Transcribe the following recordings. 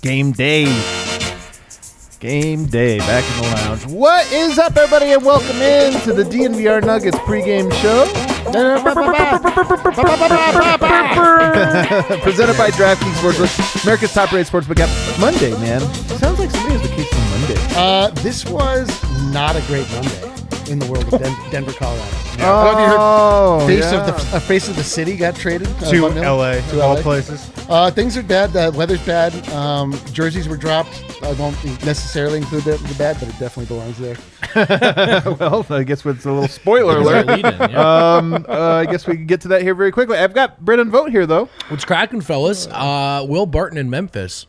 Game day. Game day back in the lounge. What is up, everybody, and welcome in to the DNVR Nuggets pregame show. Presented by DraftKings Sportsbook, America's top-rated sportsbook app. Monday, man. Sounds like somebody has vacation on Monday. This was not a great Monday in the world of Denver, Colorado. Yeah. I don't know if you heard face of the city got traded to LA, to all places. Things are bad. The weather's bad. Jerseys were dropped. I won't necessarily include the bad, but it definitely belongs there. Well, I guess it's a little spoiler alert. I guess we can get to that here very quickly. I've got Brennan Vogt here, though. What's cracking, fellas? Will Barton in Memphis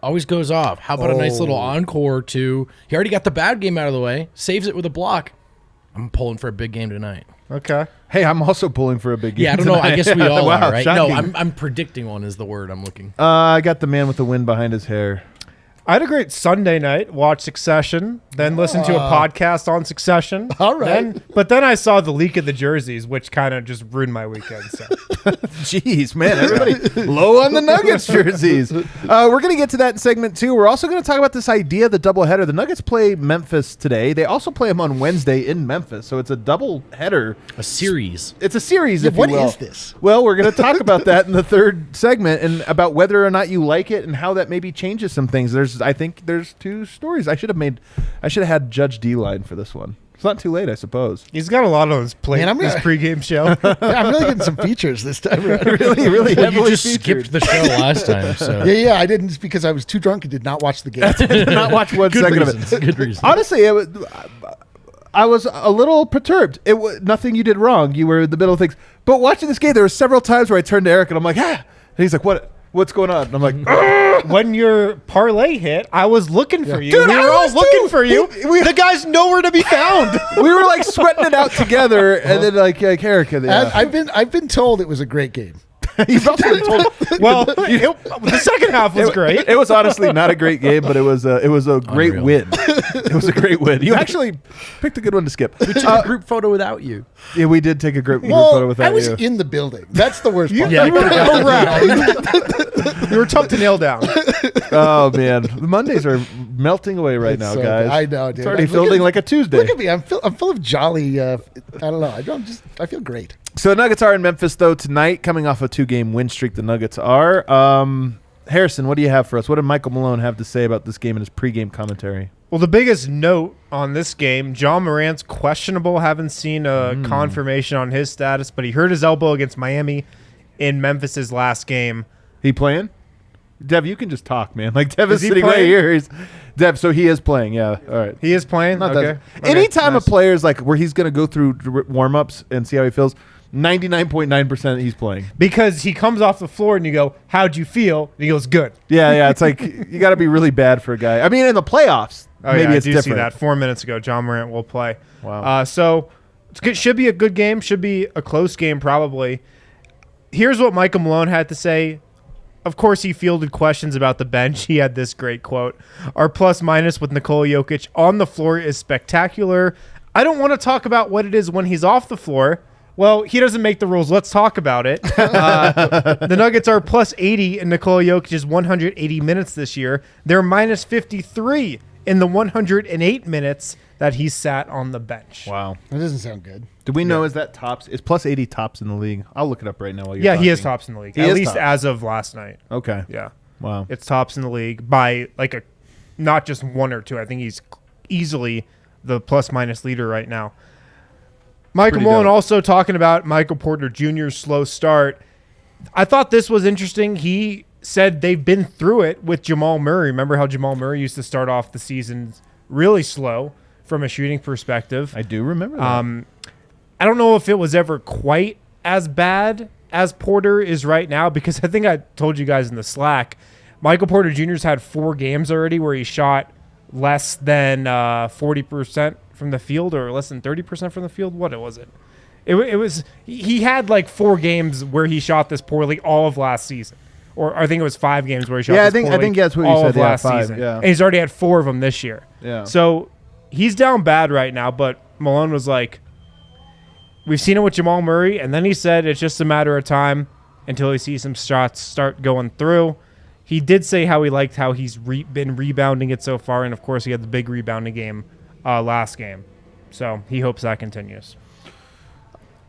always goes off. How about a nice little encore to... He already got the bad game out of the way. Saves it with a block. I'm pulling for a big game tonight. Okay. Hey, I'm also pulling for a big game. Yeah, I don't know. I guess we all wow, are, right? shocking. No, I'm predicting one is the word I'm looking. I got the man with the wind behind his hair. I had a great Sunday night, watched Succession, then listened to a podcast on Succession. All right. But then I saw the leak of the jerseys, which kind of just ruined my weekend. So. Jeez, man, everybody low on the Nuggets jerseys. We're going to get to that in segment 2. We're also going to talk about this idea of the doubleheader. The Nuggets play Memphis today. They also play them on Wednesday in Memphis, so it's a doubleheader. A series. It's a series, if you will. What is this? Well, we're going to talk about that in the third segment and about whether or not you like it and how that maybe changes some things. I think there's 2 stories. I should have had Judge D-line for this one. It's not too late, I suppose. He's got a lot on his plate. Man, his pregame show. Yeah, I'm really getting some features this time. really Well, heavily you just featured. skipped the show last time. So. Yeah, I didn't because I was too drunk and did not watch the game. Did not watch one Good second reasons. of it. Good reason. Honestly, I was a little perturbed. It was nothing you did wrong. You were in the middle of things. But watching this game, there were several times where I turned to Eric and I'm like, ah. And he's like, what's going on? And I'm like, when your parlay hit, I was looking for you. Dude, we I were all was looking too. for you. The guy's nowhere to be found. we were like sweating it out together. And then like Eric. I've been told it was a great game. You've also been told. Well, the second half was great. It was honestly not a great game, but it was a great Unreal. win. It was a great win. You actually picked a good one to skip. We took a group photo without you. Yeah, we did take a group photo with that. I was in the building. That's the worst part. You were around. You were tough to nail down. Oh man, the Mondays are melting away right now, So guys. good. I know, dude. It's already Look feeling at- like a Tuesday. Look at me. I'm full of jolly. I don't know. I feel great. So the Nuggets are in Memphis though tonight, coming off a 2-game win streak. The Nuggets are. Harrison, what do you have for us? What did Michael Malone have to say about this game in his pregame commentary? Well, the biggest note on this game, Ja Morant's questionable. Haven't seen a confirmation on his status, but he hurt his elbow against Miami in Memphis's last game. He playing? Dev, you can just talk, man. Like Dev is he sitting right playing? here. Dev, so he is playing. Yeah. All right. He is playing? Not Okay. that. Anytime a player is like where he's going to go through warm-ups and see how he feels, 99.9% he's playing. Because he comes off the floor and you go, how'd you feel? And he goes, good. Yeah. It's like you got to be really bad for a guy. I mean, in the playoffs, maybe I it's do different. see that. 4 minutes ago, Ja Morant will play. Wow. So it's good, should be a good game. Should be a close game probably. Here's what Michael Malone had to say. Of course, he fielded questions about the bench. He had this great quote. Our plus-minus with Nikola Jokic on the floor is spectacular. I don't want to talk about what it is when he's off the floor. Well, he doesn't make the rules. Let's talk about it. The Nuggets are plus 80 in Nikola Jokic's 180 minutes this year. They're minus 53 in the 108 minutes that he sat on the bench. Wow. That doesn't sound good. Do we know is that tops? Is plus 80 tops in the league? I'll look it up right now while you're Yeah, talking. he is tops in the league. He At is least tops. as of last night. Okay. Yeah. Wow. It's tops in the league by like not just 1 or 2. I think he's easily the plus-minus leader right now. Michael Pretty Malone dope. also talking about Michael Porter Jr.'s slow start. I thought this was interesting. He said they've been through it with Jamal Murray. Remember how Jamal Murray used to start off the season really slow from a shooting perspective? I do remember that. I don't know if it was ever quite as bad as Porter is right now, because I think I told you guys in the Slack, Michael Porter Jr.'s had 4 games already where he shot less than 40% from the field or less than 30% from the field. What was it? It was he had like 4 games where he shot this poorly all of last season. Or I think it was 5 games where he shot this poorly I think that's what you all said. of Yeah, last 5, season. yeah. And he's already had 4 of them this year. Yeah. So he's down bad right now, but Malone was like, we've seen it with Jamal Murray, and then he said it's just a matter of time until he sees some shots start going through. He did say how he liked how he's been rebounding it so far, and of course he had the big rebounding game last game. So he hopes that continues.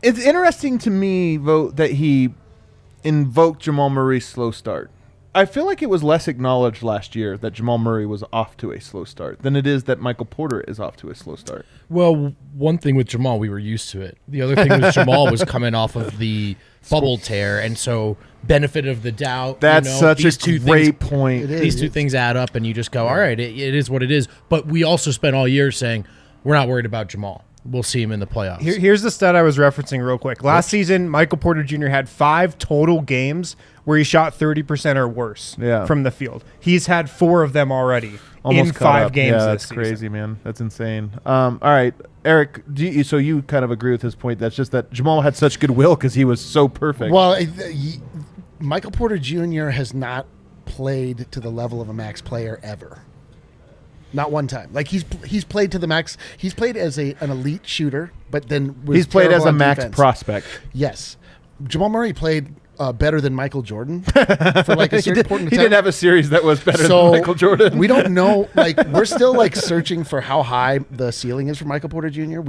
It's interesting to me, that he invoked Jamal Murray's slow start. I feel like it was less acknowledged last year that Jamal Murray was off to a slow start than it is that Michael Porter is off to a slow start. Well, one thing with Jamal, we were used to it. The other thing with Jamal was coming off of the bubble tear, and so benefit of the doubt. That's such these a two great things, point. These two things add up, and you just go, all right, it is what it is. But we also spent all year saying, we're not worried about Jamal. We'll see him in the playoffs. Here's the stat I was referencing real quick. Last season, Michael Porter Jr. had 5 total games where he shot 30% or worse from the field. He's had 4 of them already in 5 games this that's season. crazy, man. That's insane. All right, Eric, so you kind of agree with his point. That's just that Jamal had such goodwill because he was so perfect. Well, Michael Porter Jr. has not played to the level of a max player ever. Not one time. Like he's played to the max. He's played as an elite shooter, but then he's played as a max defense. prospect. Yes, Jamal Murray played better than Michael Jordan for like a certain point in He time. did have a series that was better than Michael Jordan. We don't know. Like we're still like searching for how high the ceiling is for Michael Porter Jr.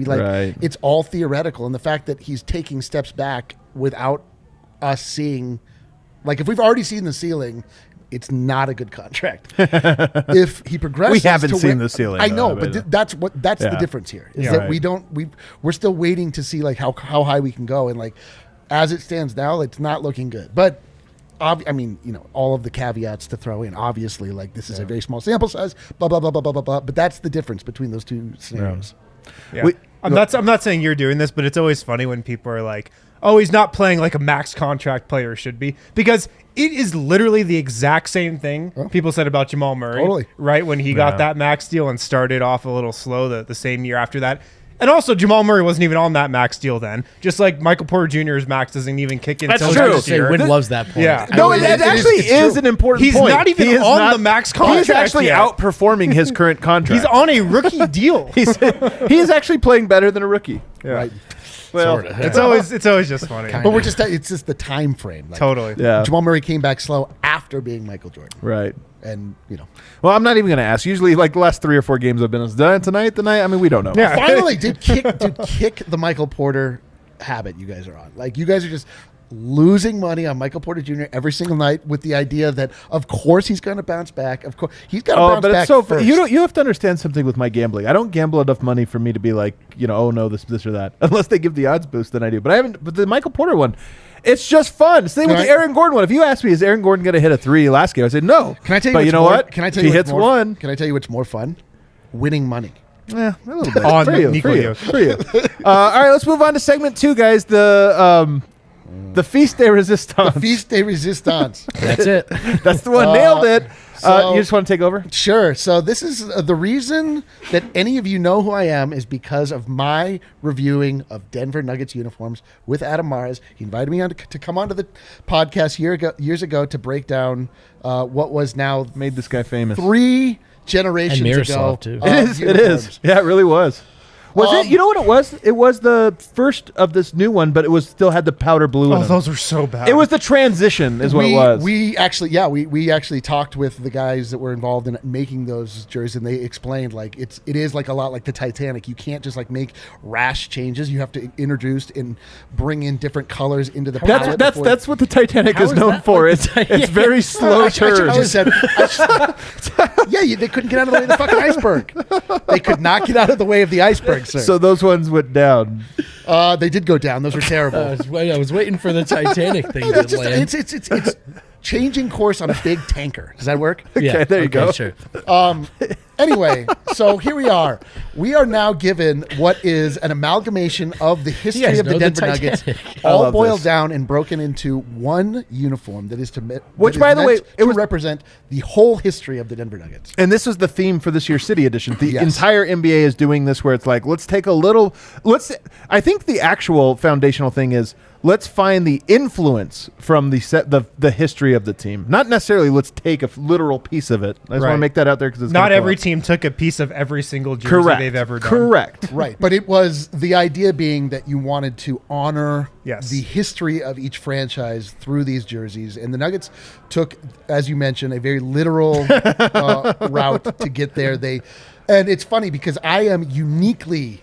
It's all theoretical, and the fact that he's taking steps back without us seeing, like if we've already seen the ceiling. It's not a good contract. If he progresses, we haven't seen the ceiling. I know, but that's the difference here. Is that we're still waiting to see like how high we can go, and like as it stands now, it's not looking good. But I mean, all of the caveats to throw in. Obviously, like this is a very small sample size. Blah blah blah blah blah blah blah. But that's the difference between those two scenarios. Yeah. I'm not saying you're doing this, but it's always funny when people are like, "Oh, he's not playing like a max contract player should be," because it is literally the exact same thing people said about Jamal Murray. Totally. Right when he got that max deal and started off a little slow the same year after that. And also, Jamal Murray wasn't even on that max deal then. Just like Michael Porter Jr.'s max doesn't even kick in until true. next year. Wynn loves that point. Yeah. No, it actually is an important He's point. not even on the max contract He's actually yet. outperforming his current contract. He's on a rookie deal. He's actually playing better than a rookie. Yeah. Right. Well, Sorta. It's always just funny. But it's just the time frame. Like, Totally. Yeah. Jamal Murray came back slow after being Michael Jordan. Right. And Well, I'm not even going to ask. Usually, like the last 3 or 4 games I've been tonight. I mean, we don't know. Yeah. finally did kick the Michael Porter habit you guys are on. Like you guys are just losing money on Michael Porter Jr. every single night with the idea that of course he's going to bounce back. Of course he's got to bounce but back. it's so first. you have to understand something with my gambling. I don't gamble enough money for me to be like, oh no, this or that. Unless they give the odds boost, then I do. But I haven't. But the Michael Porter one, it's just fun. Same with the Aaron Gordon one. If you asked me, is Aaron Gordon going to hit a 3 last game? I said no. Can I tell you? But what's you know more, what? Can I tell if you he what's hits more, one? Can I tell you what's more fun? Winning money. Yeah, a little bit. On for you. Nico For you. All right, let's move on to segment 2, guys. The Feast de Resistance. The Feast de Resistance. That's it. That's the one. Nailed it. so- You just want to take over? Sure. So this is the reason that any of you know who I am is because of my reviewing of Denver Nuggets uniforms with Adam Mars. He invited me on to come onto the podcast years ago to break down what was now Made this guy famous. 3 generations And ago. Miroslav, too. It is. uniforms. Yeah, it really was. Was it? You know what it was? It was the first of this new one, but it was still had the powder blue in Oh, them. those were so bad. It was the transition, is what it was. We actually talked with the guys that were involved in making those jerseys, and they explained like it is like a lot like the Titanic. You can't just like make rash changes. You have to introduce and bring in different colors into the palette. That's what the Titanic is is known that for. like It's very slow turn. They couldn't get out of the way of the fucking iceberg. They could not get out of the way of the iceberg, sir. So those ones went down. They did go down. Those were terrible. I was waiting for the Titanic thing to It's just, land. it's changing course on a big tanker. Does that work? Okay, there you go. Sure. Anyway, so here we are. We are now given what is an amalgamation of the history guys of the know the Denver Nuggets, Titanic. I all love boiled this. down and broken into one uniform that is to Which, by the way, it was represent the whole history of the Denver Nuggets. And this is the theme for this year's City Edition. The Yes. entire NBA is doing this where it's like, I think the actual foundational thing is, let's find the influence from the history of the team. Not necessarily let's take a literal piece of it. I just want to make that out there because it's not every team took a piece of every single jersey they've ever done. Correct. Right. But it was the idea being that you wanted to honor Yes. the history of each franchise through these jerseys. And the Nuggets took, as you mentioned, a very literal route to get there. And it's funny because I am uniquely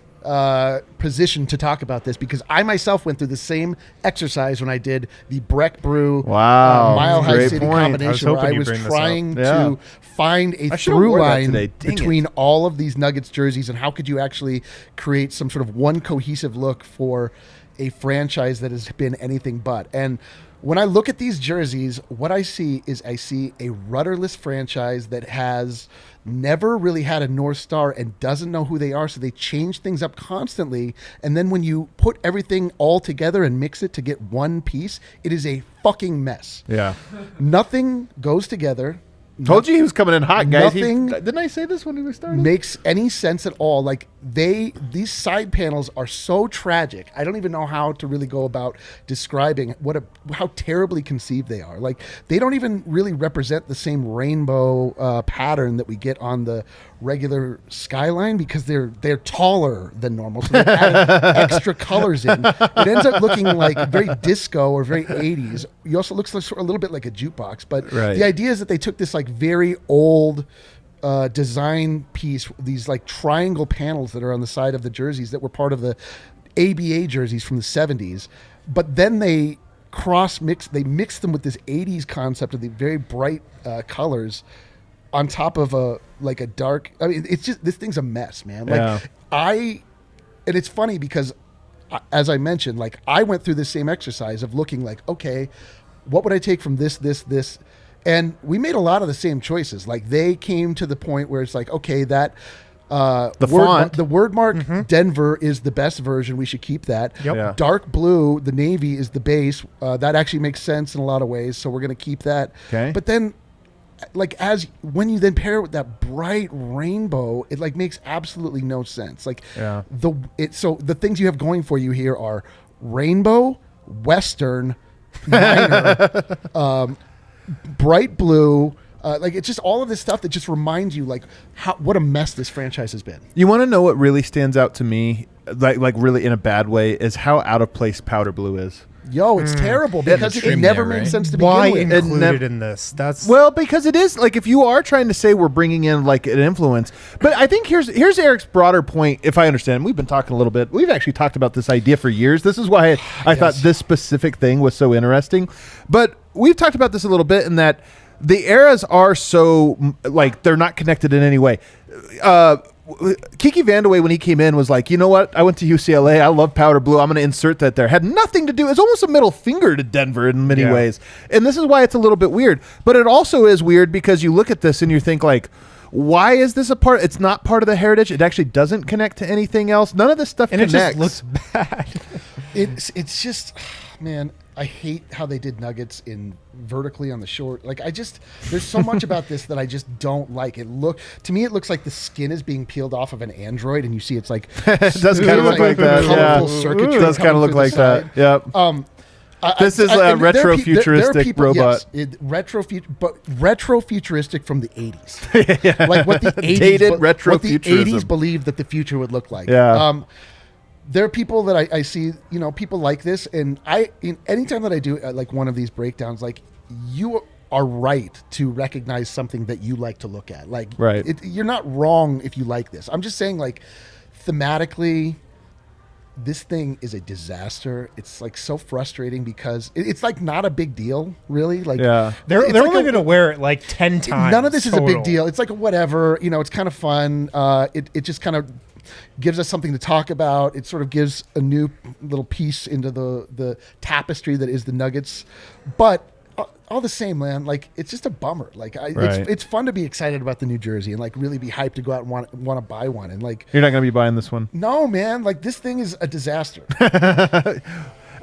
positioned to talk about this because I myself went through the same exercise when I did the Breck Brew Mile High Great City point. combination, where I was trying to find a through line between all of these Nuggets jerseys and how could you actually create some sort of one cohesive look for a franchise that has been anything but. And when I look at these jerseys, what I see a rudderless franchise that has never really had a North Star and doesn't know who they are, so they change things up constantly. And then when you put everything all together and mix it to get one piece, it is a fucking mess. Yeah. Nothing goes together. Told you he was coming in hot, guys. Nothing Didn't I say this when we started? makes any sense at all. Like these side panels are so tragic. I don't even know how to really go about describing how terribly conceived they are. Like they don't even really represent the same rainbow pattern that we get on the regular skyline because they're taller than normal. So they add extra colors in. It ends up looking like very disco or very 80s. It also looks like a little bit like a jukebox. But the idea is that they took this like very old design piece, these like triangle panels that are on the side of the jerseys that were part of the ABA jerseys from the 70s, but then they mixed them with this 80s concept of the very bright colors on top of a dark. I mean, it's just, this thing's a mess, man. Like and it's funny because as I mentioned, like I went through the same exercise of looking like, okay, what would I take from this, and we made a lot of the same choices. Like they came to the point where it's like, okay, that the word mark Denver is the best version. We should keep that. Yep. Yeah. Dark blue, the navy is the base. That actually makes sense in a lot of ways. So we're going to keep that. Okay. But then like when you then pair it with that bright rainbow, it like makes absolutely no sense. Like so the things you have going for you here are rainbow, Western, minor, bright blue, like it's just all of this stuff that just reminds you like what a mess this franchise has been. You want to know what really stands out to me, like really in a bad way, is how out of place powder blue is. Yo, it's terrible because it never made sense to begin with. Why include it in this? Well, because it is like if you are trying to say we're bringing in like an influence, but I think here's Eric's broader point. If I understand, we've been talking a little bit. We've actually talked about this idea for years. This is why I thought this specific thing was so interesting. But we've talked about this a little bit in that the eras are so like they're not connected in any way. Kiki Vandeweghe, when he came in, was like, you know what? I went to UCLA. I love powder blue. I'm going to insert that there. Had nothing to do. It's almost a middle finger to Denver in many ways. And this is why it's a little bit weird. But it also is weird because you look at this and you think like, why is this a part? It's not part of the heritage. It actually doesn't connect to anything else. None of this stuff connects. It just looks bad. It's just, man, I hate how they did Nuggets in vertically on the short. Like there's so much about this that I just don't like. To me, it looks like the skin is being peeled off of an Android, and you see it's like it does kind of look like that. Yeah, circuitry it does kind of look like that. Yep. This is a retro-futuristic robot. Yes, retro-futuristic from the 80s. Like what the 80s, dated what the retro-futurism. 80s believed that the future would look like. Yeah. There are people that I see, people like this, and anytime that I do like one of these breakdowns, like you are right to recognize something that you like to look at. Like, you're not wrong if you like this. I'm just saying, like, thematically, this thing is a disaster. It's like so frustrating because it's like not a big deal, really. Like, they're like only going to wear it like 10 times. None of this is a big deal. It's like whatever, it's kind of fun. It just kind of gives us something to talk about. It sort of gives a new little piece into the tapestry that is the Nuggets. But all the same, man, like it's just a bummer. Like it's fun to be excited about the New Jersey and like really be hyped to go out and want to buy one. And like you're not going to be buying this one. No, man. Like this thing is a disaster.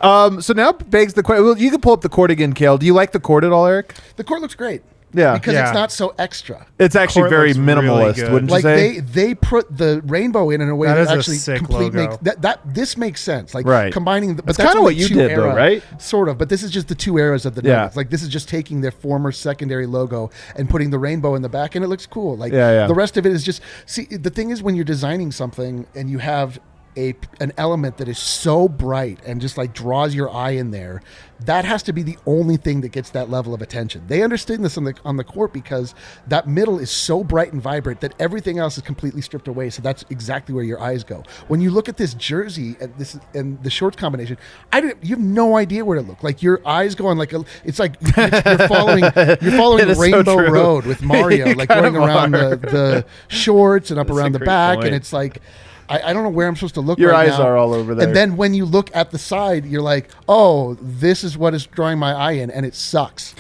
So now begs the question. Well, you can pull up the court again, Kale. Do you like the court at all, Eric? The court looks great. Yeah. because Yeah. it's not so extra. It's actually Court very looks really minimalist, good. wouldn't Like you say? they put the rainbow in a way That that, is a actually sick completely logo. makes this makes sense. Like Right. combining, but That's that's kinda only what you two did, though, right? Sort of, but this is just the two eras of the Yeah. Nuggets. Like this is just taking their former secondary logo and putting the rainbow in the back, and it looks cool. Like Yeah. the rest of it is just see. The thing is, when you're designing something and you have an element that is so bright and just like draws your eye in there, that has to be the only thing that gets that level of attention. They understand this on the court because that middle is so bright and vibrant that everything else is completely stripped away. So that's exactly where your eyes go. When you look at this jersey and the shorts combination, you have no idea where to look. Like your eyes go on it's like you're following It is so Rainbow true. Road with Mario, You like kind going of around are. the shorts and up That's a around the great back, point. and it's like. I don't know where I'm supposed to look Your right eyes now. are all over there. And then when you look at the side, you're like, oh, this is what is drawing my eye in, and it sucks.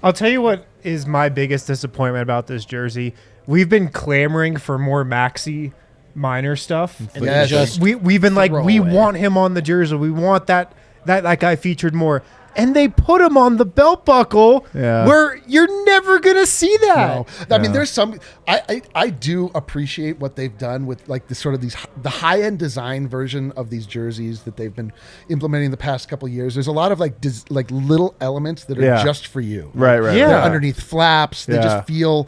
I'll tell you what is my biggest disappointment about this jersey. We've been clamoring for more Maxi Minor stuff. And Yes. then just We've been like, throw we away. want him on the jersey. We want that guy featured more. And they put him on the belt buckle Yeah. where you're never going to see that. No, I mean, there's some. I do appreciate what they've done with like the sort of the high end design version of these jerseys that they've been implementing the past couple of years. There's a lot of like little elements that are Yeah. just for you. Right. Yeah. They're underneath flaps. They Yeah. just feel.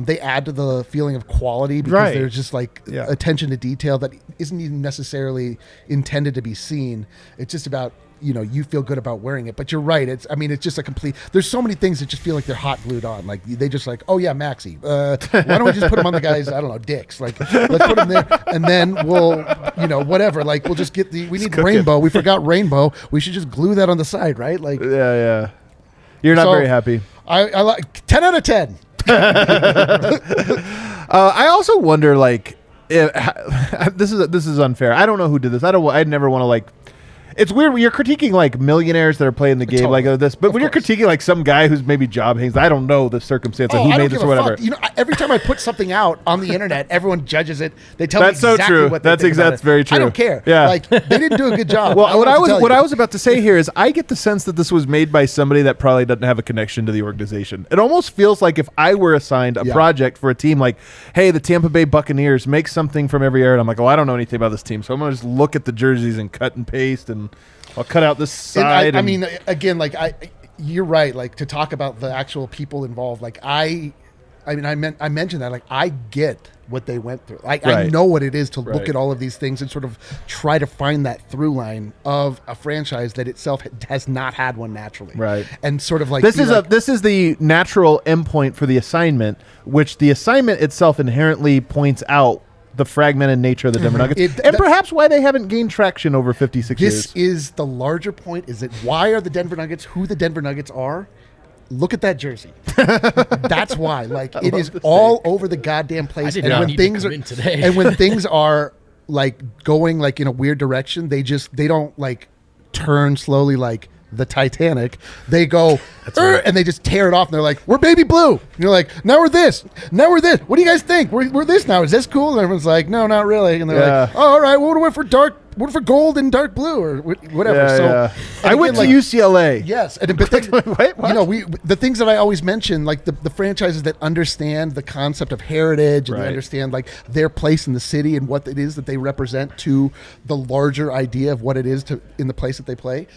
They add to the feeling of quality because Right. there's just like Yeah. attention to detail that isn't even necessarily intended to be seen. It's just about. You feel good about wearing it, but you're right. It's just a complete. There's so many things that just feel like they're hot glued on. Like they just like, oh yeah, Maxi. Why don't we just put them on the guys? I don't know, dicks. Like let's put them there, and then we'll, whatever. Like we'll just get we need cook rainbow. We forgot rainbow. We should just glue that on the side, right? Like Yeah. You're not So- very happy. I like 10 out of 10. I also wonder, like, if, this is unfair. I don't know who did this. I'd never want to like. It's weird when you're critiquing like millionaires that are playing the game like this, but Of when you're course. critiquing like some guy who's maybe job hangs, I don't know the circumstance of Oh, who I don't made this give or a whatever. fuck. Every time I put something out on the internet, everyone judges it. They tell That's me so exactly true. what they That's think about that's it. very true. I don't care. Yeah. Like they didn't do a good job. Well, what I was was about to say here is I get the sense that this was made by somebody that probably doesn't have a connection to the organization. It almost feels like if I were assigned a Yeah. project for a team, like, hey, the Tampa Bay Buccaneers make something from every area, and I'm like, oh, I don't know anything about this team, so I'm gonna just look at the jerseys and cut and paste, and I'll cut out this side. I mean, again, like you're right. Like to talk about the actual people involved. Like I mentioned that. Like I get what they went through. Like I Right. know what it is to look Right. at all of these things and sort of try to find that through line of a franchise that itself has not had one naturally. Right. And sort of like this be is like, this is the natural endpoint for the assignment, which the assignment itself inherently points out the fragmented nature of the Denver Nuggets, and that's- perhaps why they haven't gained traction over 56 This years. is the larger point: is that why are the Denver Nuggets who the Denver Nuggets are? Look at that jersey. That's why. Like it is all over the goddamn place. I did and not when need to things come are in today. and when things are like going like in a weird direction, they don't like turn slowly like the Titanic. They go and they just tear it off and they're like, we're baby blue. And you're like, now we're this. What do you guys think? We're this now. Is this cool? And everyone's like, no, not really. And they're Yeah. like, oh, all right, what do we for gold and dark blue or whatever. Yeah, So yeah. and I went again, to like, UCLA. Yes, and but then, Wait, what? the things that I always mention, like the franchises that understand the concept of heritage and Right. they understand like their place in the city and what it is that they represent to the larger idea of what it is in the place that they play.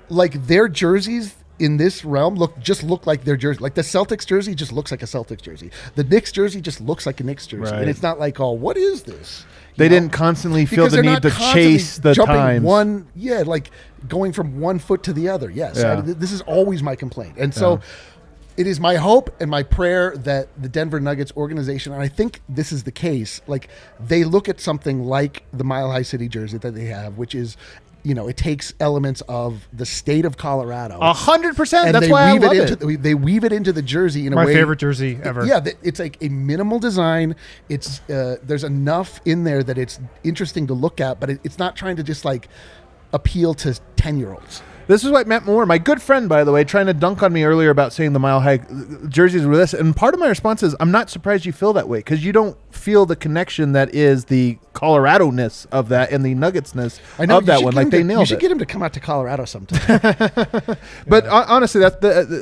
Like their jerseys in this realm look like their jersey. Like the Celtics jersey just looks like a Celtics jersey. The Knicks jersey just looks like a Knicks jersey, Right. and it's not like, oh, what is this? They You know? didn't constantly feel Because the they're need not to constantly chase the jumping times. like going from one foot to the other. Yes, Yeah. this is always my complaint, and so it is my hope and my prayer that the Denver Nuggets organization, and I think this is the case, like they look at something like the Mile High City jersey that they have, which is, it takes elements of the state of Colorado. 100%. And That's they why I weave love it it. into they weave it into the jersey in a My way. favorite jersey ever. Yeah, it's like a minimal design. It's there's enough in there that it's interesting to look at, but it's not trying to just like appeal to 10-year-olds. This is what Matt Moore, my good friend, by the way, trying to dunk on me earlier about saying the Mile High jerseys were this. And part of my response is, I'm not surprised you feel that way because you don't feel the connection that is the Colorado-ness of that and the Nuggets-ness of that one. Like, they nailed it. You should get him to come out to Colorado sometime. But honestly,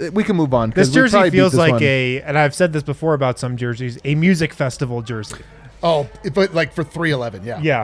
we can move on. This jersey feels like and I've said this before about some jerseys, a music festival jersey. Oh, but like for 311, yeah. Yeah.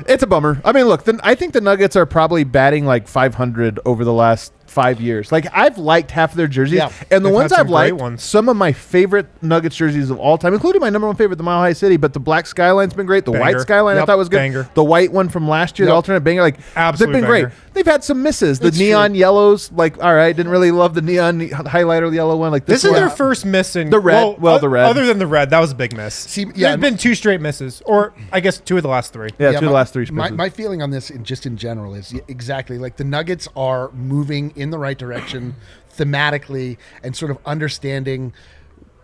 It's a bummer. I mean, look, I think the Nuggets are probably batting like 500 over the last 5 years. Like, I've liked half of their jerseys, and the They've ones had I've some great liked, ones. some of my favorite Nuggets jerseys of all time, including my number one favorite, the Mile High City, but the black skyline's been great. The Banger. white skyline I Yep, thought was good. banger. The white one from last year, the alternate banger, like, Absolute they've been banger. great. They've had some misses. The It's neon true. yellows, like, all right, didn't really love the neon highlighter yellow one. Like, This is one. their first miss in The red. The red. Other than the red, that was a big miss. See, There's been 2 straight misses, or I guess 2 of the last 3. Yeah, 2 of the last 3 my, misses. my feeling on this, just in general, is exactly like the Nuggets are moving in the right direction thematically and sort of understanding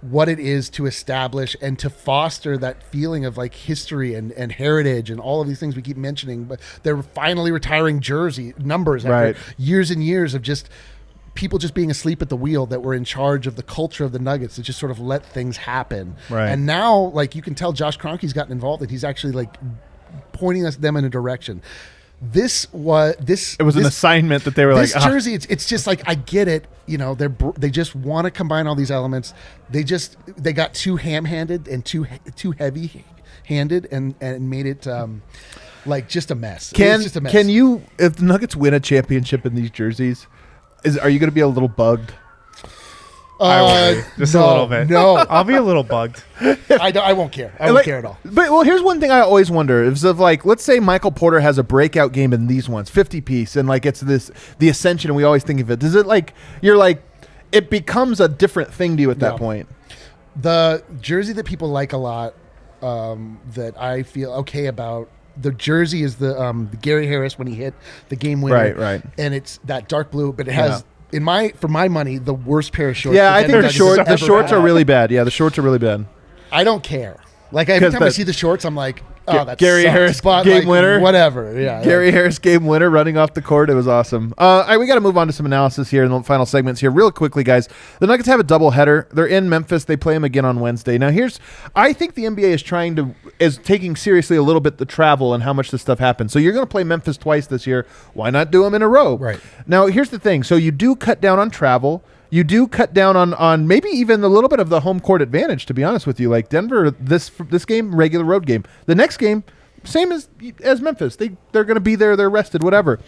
what it is to establish and to foster that feeling of like history and heritage and all of these things we keep mentioning. But they're finally retiring jersey numbers after Right. years and years of just people just being asleep at the wheel that were in charge of the culture of the Nuggets that just sort of let things happen. Right. And now, like, you can tell Josh Kroenke's gotten involved and he's actually like pointing them in a direction. It was an assignment that they were this like, jersey, it's just like, I get it. You know, they just want to combine all these elements. They got too ham-handed and too heavy-handed and made it like just a mess. It's just a mess. Can you, if the Nuggets win a championship in these jerseys, are you going to be a little bugged? I will be. Just a little bit. No, I'll be a little bugged. I won't care. I won't care at all. But well, here's one thing I always wonder: is of like, let's say Michael Porter has a breakout game in these ones, 50 piece, and like it's the ascension, and we always think of it. Does it like it becomes a different thing to you at that point? The jersey that people like a lot, that I feel okay about. The jersey is the Gary Harris when he hit the game winner, right, and it's that dark blue, but it has. For my money, the worst pair of shorts. Yeah, I that think Denver Nuggets the have shorts ever are had. really bad. Yeah, the shorts are really bad. I don't care. Like every time I see the shorts, I'm like, oh, that's Gary Harris game winner, whatever. Yeah, Gary Harris game winner running off the court. It was awesome. All right, we got to move on to some analysis here in the final segments here, real quickly, guys. The Nuggets have a doubleheader. They're in Memphis. They play them again on Wednesday. Now, I think the NBA is taking seriously a little bit the travel and how much this stuff happens. So you're going to play Memphis twice this year. Why not do them in a row? Right. Now, here's the thing. So you do cut down on travel. You do cut down on maybe even a little bit of the home court advantage, to be honest with you. Like Denver, this game, regular road game. The next game, same as Memphis. They're going to be there. They're rested, whatever.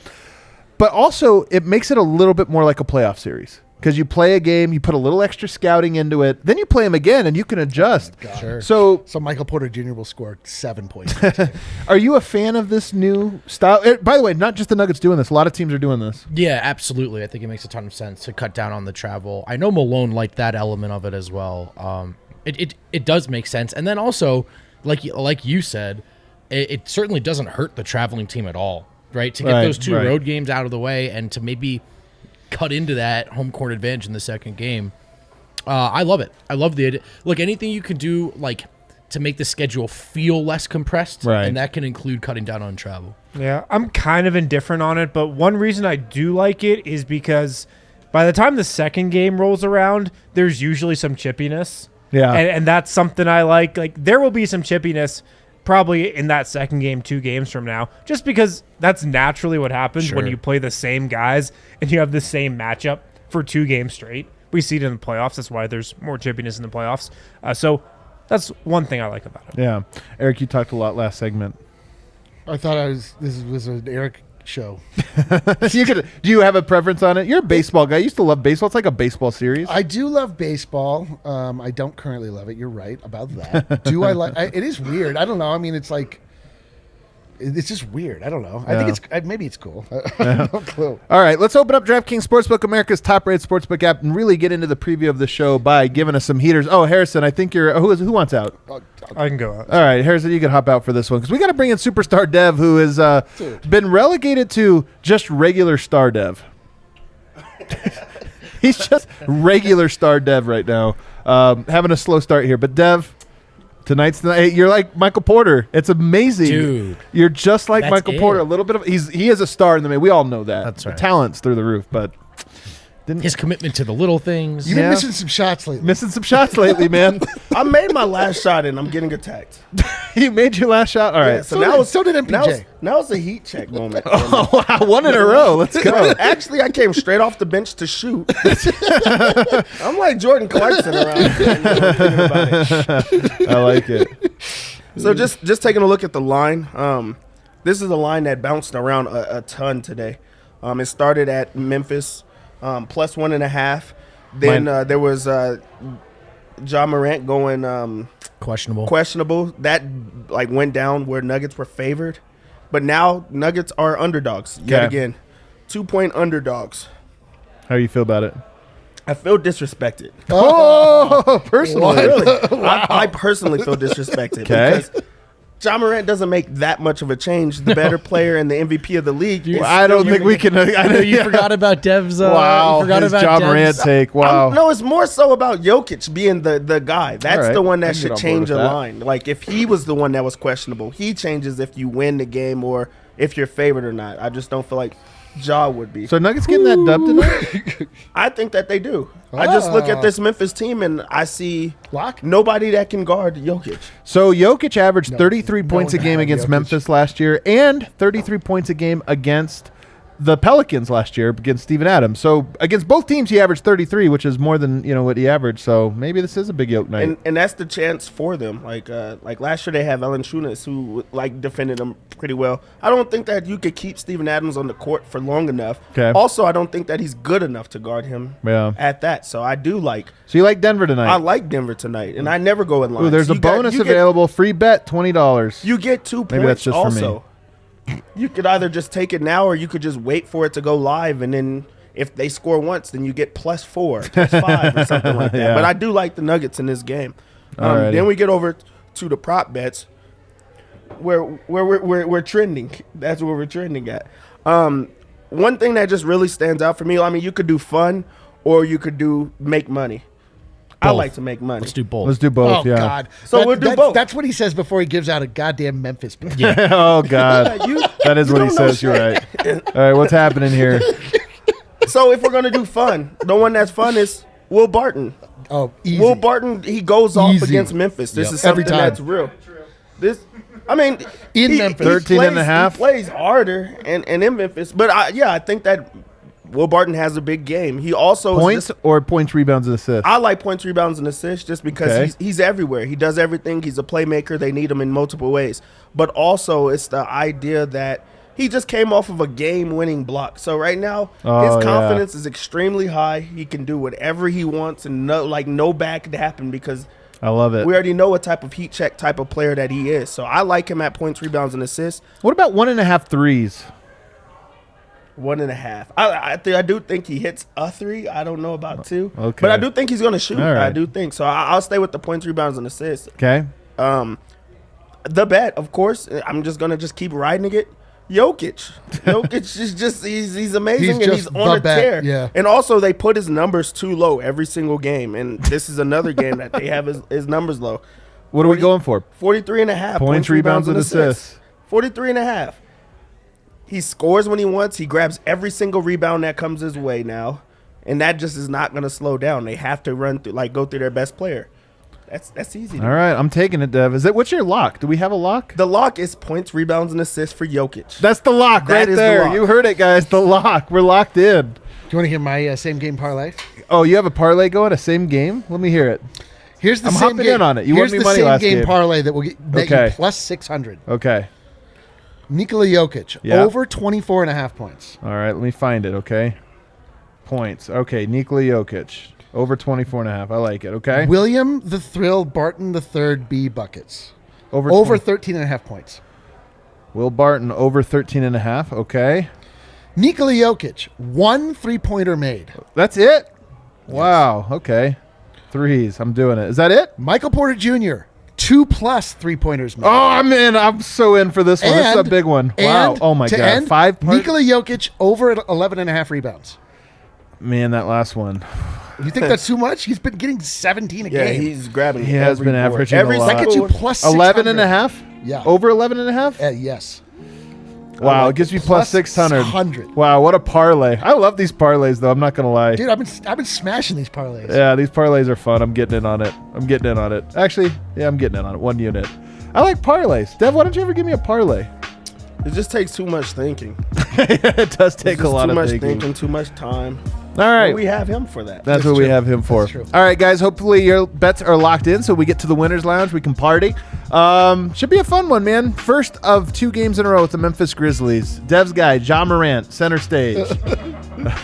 But also, it makes it a little bit more like a playoff series. Because you play a game, you put a little extra scouting into it, then you play them again, and you can adjust. Sure. So Michael Porter Jr. will score 7 points. Are you a fan of this new style? By the way, not just the Nuggets doing this. A lot of teams are doing this. Yeah, absolutely. I think it makes a ton of sense to cut down on the travel. I know Malone liked that element of it as well. It does make sense. And then also, like you said, it certainly doesn't hurt the traveling team at all, right? To get those 2 road games out of the way and to maybe cut into that home court advantage in the second game. I love it. I love the idea. Look, anything you can do like to make the schedule feel less compressed, and that can include cutting down on travel. Yeah, I'm kind of indifferent on it, but one reason I do like it is because by the time the second game rolls around, there's usually some chippiness. Yeah. And that's something I like. Like, there will be some chippiness probably in that second game 2 games from now, just because that's naturally what happens when you play the same guys and you have the same matchup for 2 games straight. We see it in the playoffs. That's why there's more chippiness in the playoffs. So that's one thing I like about it. Yeah. Eric, you talked a lot last segment. I thought this was an Eric show. Do you have a preference on it? You're a baseball guy. You used to love baseball. It's like a baseball series. I do love baseball. I don't currently love it. You're right about that. Do I like? It is weird. I don't know. I mean, it's like. It's just weird. I don't know. I think maybe it's cool. I have no clue. All right, let's open up DraftKings Sportsbook, America's top-rated sportsbook app, and really get into the preview of the show by giving us some heaters. Oh, Harrison, I think you're. Who wants out? I can go out. All right, Harrison, you can hop out for this one because we got to bring in Superstar Dev, who has been relegated to just regular Star Dev. He's just regular Star Dev right now, having a slow start here. But Dev, Tonight's the night. You're like Michael Porter. It's amazing. Dude. You're just like That's Michael it. Porter. A little bit of he is a star in the making. We all know that. That's right. The talent's through the roof, but His commitment to the little things. You've been Yeah. missing some shots lately. missing some shots lately, man. I made my last shot and I'm getting attacked. You made your last shot. All right. Yeah, So did MPJ. Now it's a heat check moment. Oh, wow. One in a row. Let's go. Actually, I came straight off the bench to shoot. I'm like Jordan Clarkson around here. Thinking about it. I like it. So just taking a look at the line. This is a line that bounced around a ton today. It started at Memphis plus 1.5. Then there was Ja Morant going questionable. That like went down where Nuggets were favored, but now Nuggets are underdogs yet again. 2-point underdogs. How do you feel about it? I feel disrespected. Oh, personally. Really? I personally feel disrespected because Ja Morant doesn't make that much of a change. The better player and the MVP of the league. Well, I don't think we can. I know You forgot about Dev's. Wow. You forgot His about Ja Dev's. Morant take. Wow. No, it's more so about Jokic being the guy. That's right. the one I that can get should on board change with a that. line. Like if he was the one that was questionable, he changes if you win the game or if you're favored or not. I just don't feel like Ja would be. So Nuggets getting that dub tonight? I think that they do. I just look at this Memphis team and I see Lock? nobody that can guard Jokic. So Jokic averaged 33 points a one game had against Jokic. Memphis last year and 33 points a game against the Pelicans last year against Steven Adams. So against both teams, he averaged 33, which is more than what he averaged. So maybe this is a big Jokic night. And that's the chance for them. Like last year they have Valanciunas who like defended them pretty well. I don't think that you could keep Steven Adams on the court for long enough. Okay. Also, I don't think that he's good enough to guard him at that. So I do like So you like Denver tonight? I like Denver tonight, and I never go in line. Ooh, there's a bonus available. Free bet, $20. You get 2 points. Maybe that's just for me. also. You could either just take it now, or you could just wait for it to go live, and then if they score once, then you get +4, +5, or something like that. Yeah. But I do like the Nuggets in this game. Alrighty. Then we get over to the prop bets, where we're trending. That's where we're trending at. One thing that just really stands out for me. I mean, you could do fun, or you could do make money. I like to make money. Let's do both. Let's do both. Oh, yeah. God. So we'll do both. That's what he says before he gives out a goddamn Memphis pick. Oh God. That is what he don't know says. You're shit. right. All right. What's happening here? So if we're gonna do fun, the one that's fun is Will Barton. Oh, easy. Will Barton, he goes off Easy. against Memphis. This is Every something time. that's real. This, I mean, In Memphis. 13 and a half. He plays harder and in Memphis, but I think that Will Barton has a big game. He also is Points just- or points, rebounds, and assists? I like points, rebounds, and assists just because Okay. he's everywhere. He does everything. He's a playmaker. They need him in multiple ways. But also, it's the idea that he just came off of a game-winning block. So right now, Oh, his confidence is extremely high. He can do whatever he wants, and no back could happen because I love it. we already know what type of heat check type of player that he is. So I like him at points, rebounds, and assists. What about 1.5 threes? 1.5. I do think he hits a 3. I don't know about 2. Okay. But I do think he's going to shoot. All right. I do think. So I'll stay with the points, rebounds, and assists. Okay. The bet, of course, I'm just going to keep riding it. Jokic is just he's amazing, He's and just he's on a the bet, tear. yeah. And also they put his numbers too low every single game, and this is another game that they have his numbers low. What are we going for? 43.5 Points, rebounds, and assists. 43.5. He scores when he wants. He grabs every single rebound that comes his way now, and that just is not going to slow down. They have to go through their best player. That's easy. All right, I'm taking it, Dev. What's your lock? Do we have a lock? The lock is points, rebounds, and assists for Jokic. That's the lock That right is the there. lock. You heard it, guys. The lock. We're locked in. Do you want to hear my same game parlay? Oh, you have a parlay going? A same game? Let me hear it. Here's the I'm same hopping game. in on it. You Here's won me the money same last game game. parlay that will make Okay. you plus 600. Okay. Nikola Jokic, Yeah. over 24.5 points. All right, let me find it, okay? Points. Okay, Nikola Jokic. Over 24.5. I like it, okay? William the Thrill Barton the Third B buckets. Over Over 20 13.5 points. Will Barton, over 13.5. Okay. Nikola Jokic, 1 3-pointer made. That's it? Wow, okay. Threes. I'm doing it. Is that it? Michael Porter Jr., 2+ 3-pointers made. Oh, I'm in. I'm so in for this one. This is a big one. Wow. and Oh, my to God. end, 5 parts? Nikola Jokic, over at 11.5 rebounds. Man, that last one. You think that's too much? He's been getting 17 a Yeah, game. he's grabbing. He has every been board. averaging every a lot. That gets you single- plus 11 and 600. a half? Yeah. Over 11 and a half? Yes. Wow, like it gives me Plus plus 600. 600. Wow, what a parlay. I love these parlays, though. I'm not going to lie. Dude, I've been smashing these parlays. Yeah, these parlays are fun. I'm getting in on it. Actually, yeah, I'm getting in on it. 1 unit. I like parlays. Dev, why don't you ever give me a parlay? It just takes too much thinking. It does take It's a just lot too of much thinking. too much time. All right. And we have him for that. That's what we have him for. That's true. All right, guys. Hopefully your bets are locked in, so we get to the winners' lounge. We can party. Should be a fun one, man. First of 2 games in a row with the Memphis Grizzlies. Dev's guy, Ja Morant, center stage.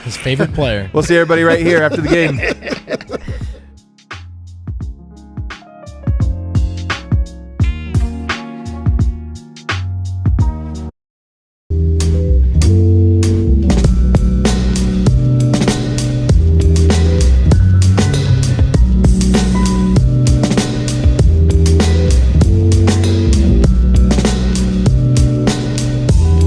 His favorite player. We'll see everybody right here after the game.